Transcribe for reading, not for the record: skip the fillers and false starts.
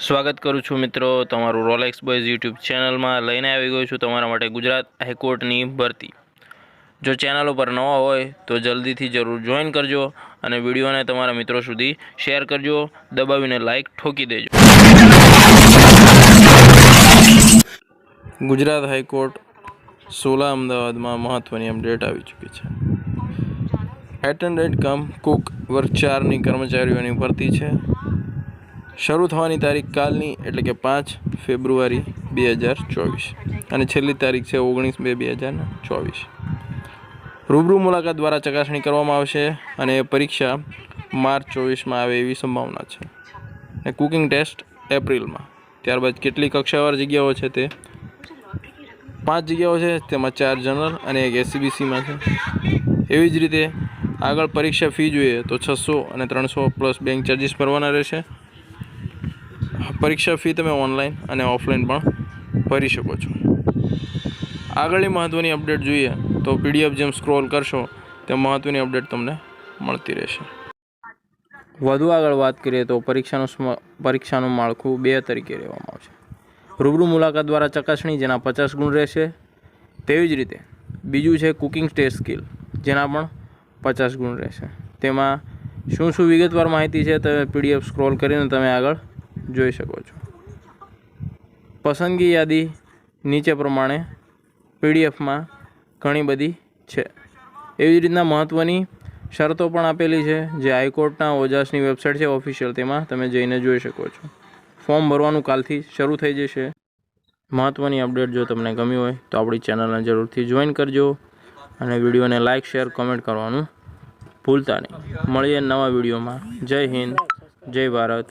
સ્વાગત કરું છું મિત્રો તમારું રોલેક્સ બોયઝ યુટ્યુબ ચેનલમાં લઈને આવી ગયો છું તમારા માટે ગુજરાત હાઈકોર્ટની ભરતી। જો ચેનલ ઉપર નવા હોય તો જલ્દીથી જરૂર જોઈન કરજો અને વિડીયોને તમારા મિત્રો સુધી શેર કરજો, દબાવીને લાઈક ઠોકી દેજો। ગુજરાત હાઈકોર્ટ 16 અમદાવાદમાં મહત્વની અપડેટ આવી ચૂકી છે। એટેન્ડન્ટ કમ કુક વર્ગ 4ની કર્મચારીઓની ભરતી છે। શરૂ થવાની તારીખ કાલની એટલે કે 5 ફેબ્રુઆરી 2024 અને છેલ્લી તારીખ છે 19/2/2024। રૂબરૂ મુલાકાત દ્વારા ચકાસણી કરવામાં આવશે અને પરીક્ષા માર્ચ 24માં આવે એવી સંભાવના છે અને કુકિંગ ટેસ્ટ એપ્રિલમાં। ત્યારબાદ કેટલી કક્ષાવાર જગ્યાઓ છે તે 5 જગ્યાઓ છે, તેમાં 4 જનરલ અને 1 SCBCમાં છે। એવી જ રીતે આગળ પરીક્ષા ફી જોઈએ તો 600 અને 300 પ્લસ બેંક ચાર્જીસ ભરવાના રહેશે। પરીક્ષા ફી તમે ઓનલાઈન અને ઓફલાઈન પણ ભરી શકો છો। આગળની મહત્ત્વની અપડેટ જોઈએ તો PDF જેમ સ્ક્રોલ કરશો તેમ મહત્ત્વની અપડેટ તમને મળતી રહેશે। વધુ આગળ વાત કરીએ તો પરીક્ષાનું માળખું 2 તરીકે લેવામાં આવશે। રૂબરૂ મુલાકાત દ્વારા ચકાસણી જેના 50 ગુણ રહેશે। તેવી જ રીતે બીજું છે કુકિંગ ટેસ્ટ સ્કિલ જેના પણ 50 ગુણ રહેશે। તેમાં શું વિગતવાર માહિતી છે તમે PDF સ્ક્રોલ કરીને તમે આગળ જોઈ શકો છો। પસંદગી યાદી નીચે પ્રમાણે PDFમાં ઘણી બધી છે। એવી જ રીતના મહત્ત્વની શરતો પણ આપેલી છે જે હાઈકોર્ટના ઓજાસની વેબસાઇટ છે ઓફિશિયલ, તેમાં તમે જઈને જોઈ શકો છો। ફોર્મ ભરવાનું કાલથી શરૂ થઈ જશે। મહત્ત્વની અપડેટ જો તમને ગમી હોય તો આપણી ચેનલને જરૂરથી જોઈન કરજો અને વિડીયોને લાઇક શેર કમેન્ટ કરવાનું ભૂલતા નહીં। મળીએ નવા વિડીયોમાં। જય હિન્દ, જય ભારત,